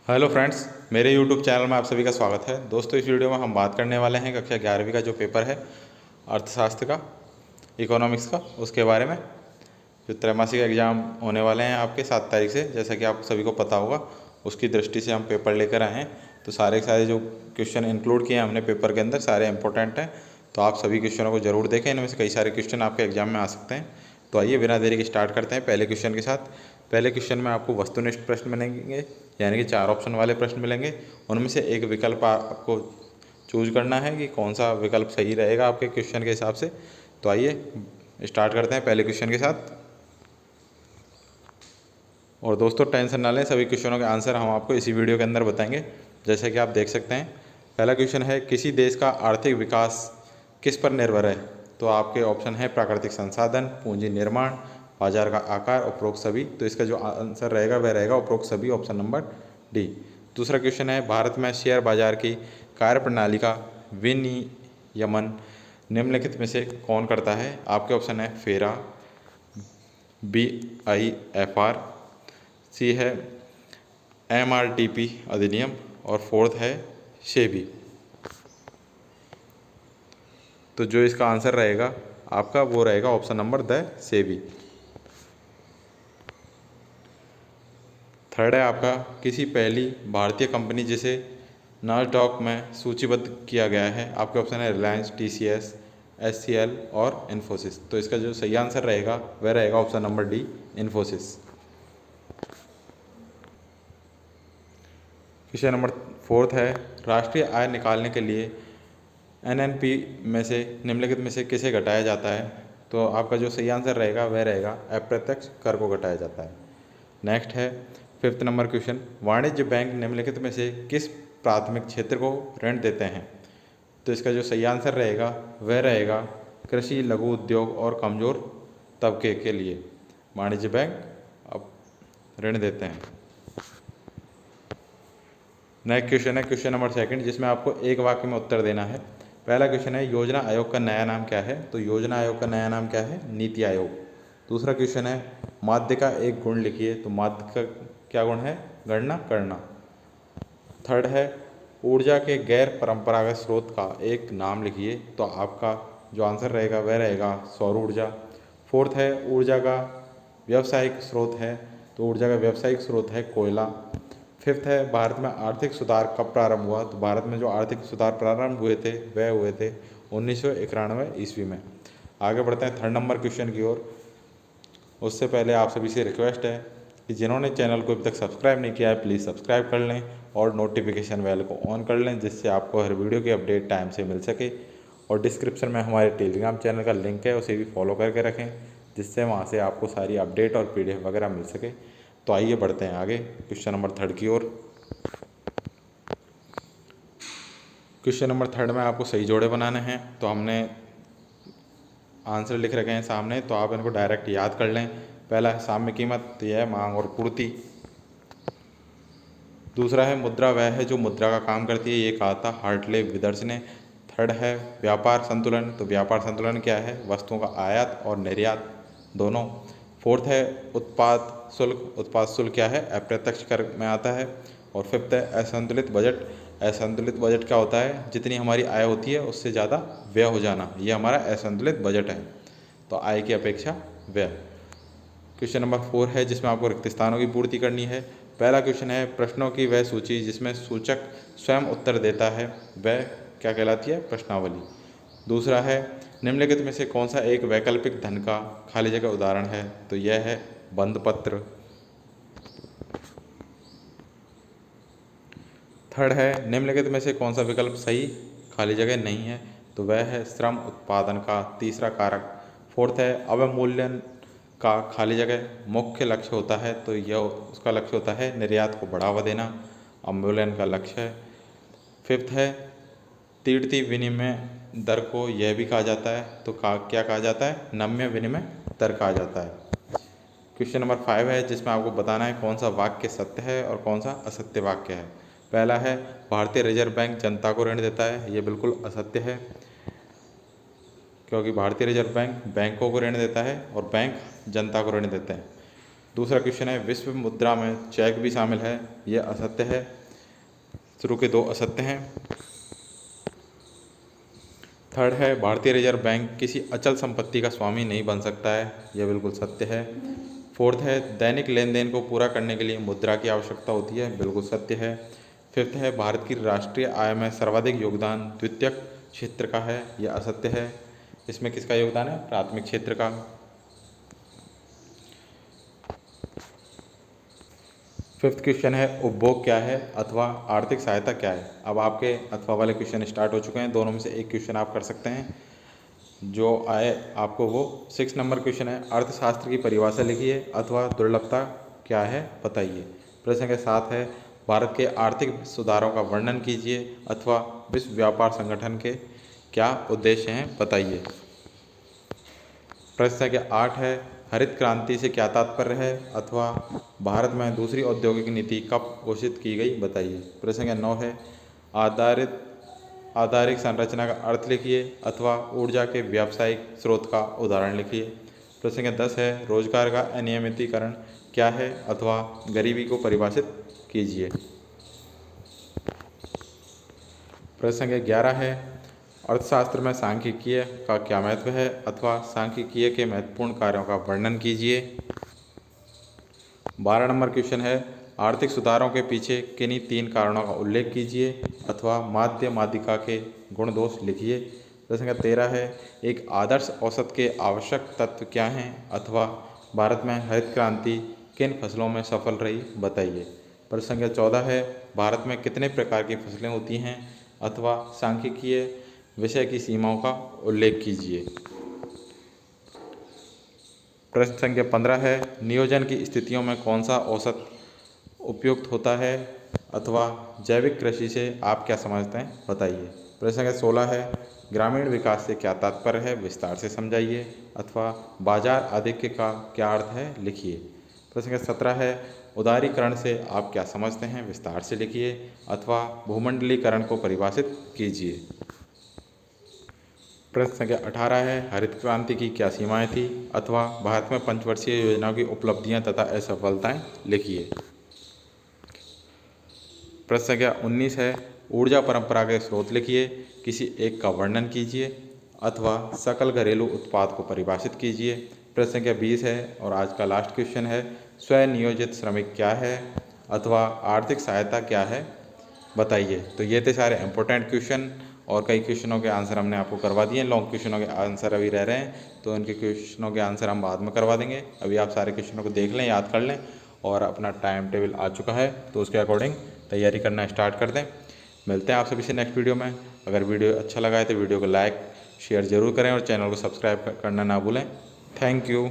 Hello friends, मेरे YouTube channel में आप सभी का स्वागत है। दोस्तों, इस वीडियो में हम बात करने वाले हैं कक्षा 11वीं का जो पेपर है अर्थशास्त्र का, इकोनॉमिक्स का, उसके बारे में। जो त्रैमासिक एग्ज़ाम होने वाले हैं आपके 7 तारीख से, जैसा कि आप सभी को पता होगा, उसकी दृष्टि से हम पेपर लेकर आए हैं। तो सारे के सारे जो क्वेश्चन इंक्लूड किए हैं हमने पेपर के अंदर, सारे इंपॉर्टेंट हैं। तो आप सभी क्वेश्चनों को ज़रूर देखें, इनमें से कई सारे क्वेश्चन आपके एग्जाम में आ सकते हैं। तो आइए बिना देरी के स्टार्ट करते हैं पहले क्वेश्चन के साथ। पहले क्वेश्चन में आपको वस्तुनिष्ठ प्रश्न मिलेंगे, यानी कि 4 ऑप्शन वाले प्रश्न मिलेंगे। उनमें से एक विकल्प आपको चूज करना है कि कौन सा विकल्प सही रहेगा आपके क्वेश्चन के हिसाब से। तो आइए स्टार्ट करते हैं पहले क्वेश्चन के साथ। और दोस्तों, टेंशन ना लें, सभी क्वेश्चनों के आंसर हम आपको इसी वीडियो के अंदर बताएंगे। जैसे कि आप देख सकते हैं, पहला क्वेश्चन है, किसी देश का आर्थिक विकास किस पर निर्भर है? तो आपके ऑप्शन है प्राकृतिक संसाधन, पूंजी निर्माण, बाजार का आकार, उपरोक्त सभी। तो इसका जो आंसर रहेगा वह रहेगा उपरोक्त सभी, ऑप्शन नंबर डी। दूसरा क्वेश्चन है, भारत में शेयर बाजार की कार्यप्रणाली का विनियमन निम्नलिखित में से कौन करता है? आपके ऑप्शन है फेरा, BIFR, सी है MRTP अधिनियम, और फोर्थ है सेबी। तो जो इसका आंसर रहेगा आपका वो रहेगा option number the SEBI. Third है आपका, किसी पहली भारतीय कंपनी जिसे नासडॉक में सूचीबद्ध किया गया है? आपके ऑप्शन है रिलायंस, TCS, SCL और इन्फोसिस। तो इसका जो सही आंसर रहेगा वह रहेगा option number D, Infosys. Question number fourth है, राष्ट्रीय आय निकालने के लिए NNP में से निम्नलिखित में से किसे घटाया जाता है? तो आपका जो सही आंसर रहेगा वह रहेगा अप्रत्यक्ष कर को घटाया जाता है। नेक्स्ट है फिफ्थ नंबर क्वेश्चन, वाणिज्य बैंक निम्नलिखित में से किस प्राथमिक क्षेत्र को ऋण देते हैं? तो इसका जो सही आंसर रहेगा वह रहेगा कृषि, लघु उद्योग और कमज़ोर तबके के लिए वाणिज्य बैंक अब ऋण देते हैं। नेक्स्ट क्वेश्चन है क्वेश्चन नंबर सेकंड, जिसमें आपको एक वाक्य में उत्तर देना है। पहला क्वेश्चन है, योजना आयोग का नया नाम क्या है? तो योजना आयोग का नया नाम क्या है? नीति आयोग। दूसरा क्वेश्चन है, माध्य का एक गुण लिखिए। तो माध्य का क्या गुण है? गणना करना। थर्ड है, ऊर्जा के गैर परंपरागत स्रोत का एक नाम लिखिए। तो आपका जो आंसर रहेगा वह रहेगा सौर ऊर्जा। फोर्थ है, ऊर्जा का व्यावसायिक स्रोत है। तो ऊर्जा का व्यावसायिक स्रोत है कोयला। फिफ्थ है, भारत में आर्थिक सुधार कब प्रारंभ हुआ? तो भारत में जो आर्थिक सुधार प्रारंभ हुए थे वह हुए थे 1991 ईस्वी में। आगे बढ़ते हैं थर्ड नंबर क्वेश्चन की ओर। उससे पहले आप सभी से रिक्वेस्ट है कि जिन्होंने चैनल को अभी तक सब्सक्राइब नहीं किया है, प्लीज़ सब्सक्राइब कर लें और नोटिफिकेशन बेल को ऑन कर लें, जिससे आपको हर वीडियो की अपडेट टाइम से मिल सके। और डिस्क्रिप्शन में हमारे टेलीग्राम चैनल का लिंक है, उसे भी फॉलो करके रखें, जिससे वहाँ से आपको सारी अपडेट और PDF वगैरह मिल सके। तो आइए बढ़ते हैं आगे क्वेश्चन नंबर थर्ड की ओर। क्वेश्चन नंबर थर्ड में आपको सही जोड़े बनाने हैं। तो हमने आंसर लिख रखे हैं सामने, तो आप इनको डायरेक्ट याद कर लें। पहला है साम्य कीमत, तो यह है मांग और पूर्ति। दूसरा है मुद्रा वह है जो मुद्रा का काम करती है, ये कहा था हार्टले विदर्स ने। थर्ड है व्यापार संतुलन, तो व्यापार संतुलन क्या है? वस्तुओं का आयात और निर्यात दोनों। फोर्थ है उत्पाद शुल्क, उत्पाद शुल्क क्या है? अप्रत्यक्ष कर में आता है। और फिफ्थ है असंतुलित बजट। असंतुलित बजट क्या होता है? जितनी हमारी आय होती है उससे ज़्यादा व्यय हो जाना, ये हमारा असंतुलित बजट है। तो आय की अपेक्षा व्यय। क्वेश्चन नंबर 4 है, जिसमें आपको रिक्त स्थानों की पूर्ति करनी है। पहला क्वेश्चन है, प्रश्नों की वह सूची जिसमें सूचक स्वयं उत्तर देता है वह क्या कहलाती है? प्रश्नावली। दूसरा है, निम्नलिखित में से कौन सा एक वैकल्पिक धन का खाली जगह उदाहरण है? तो यह है बंद पत्र। थर्ड है, निम्नलिखित में से कौन सा विकल्प सही खाली जगह नहीं है? तो वह है श्रम उत्पादन का तीसरा कारक। फोर्थ है, अवमूल्यन का खाली जगह मुख्य लक्ष्य होता है, तो यह उसका लक्ष्य होता है निर्यात को बढ़ावा देना, अवमूल्यन का लक्ष्य है। फिफ्थ है, तीव्रती विनिमय दर को यह भी कहा जाता है, तो क्या कहा जाता है? नम्य विनिमय दर कहा जाता है। क्वेश्चन नंबर 5 है, जिसमें आपको बताना है कौन सा वाक्य सत्य है और कौन सा असत्य वाक्य है। पहला है, भारतीय रिजर्व बैंक जनता को ऋण देता है, ये बिल्कुल असत्य है, क्योंकि भारतीय रिजर्व बैंक बैंकों को ऋण देता है और बैंक जनता को ऋण देते हैं। दूसरा क्वेश्चन है विश्व मुद्रा में चेक भी शामिल है, ये असत्य है। शुरू के 2 असत्य हैं। थर्ड है भारतीय रिजर्व बैंक किसी अचल संपत्ति का स्वामी नहीं बन सकता है, यह बिल्कुल सत्य है। फोर्थ है दैनिक लेन देन को पूरा करने के लिए मुद्रा की आवश्यकता होती है, बिल्कुल सत्य है। फिफ्थ है भारत की राष्ट्रीय आय में सर्वाधिक योगदान द्वितीयक क्षेत्र का है, यह असत्य है। इसमें किसका योगदान है? प्राथमिक क्षेत्र का। फिफ्थ क्वेश्चन है उपभोग क्या है अथवा आर्थिक सहायता क्या है। अब आपके अथवा वाले क्वेश्चन स्टार्ट हो चुके हैं, दोनों में से एक क्वेश्चन आप कर सकते हैं। जो आए आपको वो 6 नंबर क्वेश्चन है अर्थशास्त्र की परिभाषा लिखिए अथवा दुर्लभता क्या है बताइए। प्रश्न संख्या 7 है भारत के आर्थिक सुधारों का वर्णन कीजिए अथवा विश्व व्यापार संगठन के क्या उद्देश्य हैं बताइए। प्रश्न संख्या 8 है हरित क्रांति से क्या तात्पर्य है अथवा भारत में दूसरी औद्योगिक नीति कब घोषित की गई बताइए। प्रश्न संख्या 9 है आधारिक संरचना का अर्थ लिखिए अथवा ऊर्जा के व्यावसायिक स्रोत का उदाहरण लिखिए। प्रश्न संख्या 10 है रोजगार का अनियमितीकरण क्या है अथवा गरीबी को परिभाषित कीजिए। प्रश्न संख्या 11 है अर्थशास्त्र में सांख्यिकीय का क्या महत्व है अथवा सांख्यिकीय के महत्वपूर्ण कार्यों का वर्णन कीजिए। 12 नंबर क्वेश्चन है आर्थिक सुधारों के पीछे किन्हीं 3 कारणों का उल्लेख कीजिए अथवा माध्य माध्यिका के गुण दोष लिखिए। प्रश्न संख्या 13 है एक आदर्श औसत के आवश्यक तत्व क्या हैं अथवा भारत में हरित क्रांति किन फसलों में सफल रही बताइए। प्रश्न संख्या 14 है भारत में कितने प्रकार की फसलें होती हैं अथवा सांख्यिकीय विषय की सीमाओं का उल्लेख कीजिए। प्रश्न संख्या 15 है नियोजन की स्थितियों में कौन सा औसत उपयुक्त होता है अथवा जैविक कृषि से आप क्या समझते हैं बताइए। प्रश्न संख्या 16 है ग्रामीण विकास से क्या तात्पर्य है विस्तार से समझाइए अथवा बाजार आधिक्य का क्या अर्थ है लिखिए। प्रश्न संख्या 17 है उदारीकरण से आप क्या समझते हैं विस्तार से लिखिए अथवा भूमंडलीकरण को परिभाषित कीजिए। प्रश्न संख्या 18 है हरित क्रांति की क्या सीमाएं थी अथवा भारत में पंचवर्षीय योजनाओं की उपलब्धियां तथा असफलताएं लिखिए। प्रश्न संख्या 19 है ऊर्जा परंपरा के स्रोत लिखिए, किसी एक का वर्णन कीजिए अथवा सकल घरेलू उत्पाद को परिभाषित कीजिए। प्रश्न संख्या 20 है और आज का लास्ट क्वेश्चन है स्वनियोजित श्रमिक क्या है अथवा आर्थिक सहायता क्या है बताइए। तो ये थे सारे इंपॉर्टेंट क्वेश्चन और कई क्वेश्चनों के आंसर हमने आपको करवा दिए। लॉन्ग क्वेश्चनों के आंसर अभी रह रहे हैं तो उनके क्वेश्चनों के आंसर हम बाद में करवा देंगे। अभी आप सारे क्वेश्चनों को देख लें, याद कर लें और अपना टाइम टेबल आ चुका है तो उसके अकॉर्डिंग तैयारी करना स्टार्ट कर दें। मिलते हैं आप सभी से नेक्स्ट वीडियो में। अगर वीडियो अच्छा लगा है तो वीडियो को लाइक शेयर ज़रूर करें और चैनल को सब्सक्राइब करना ना भूलें। Thank you.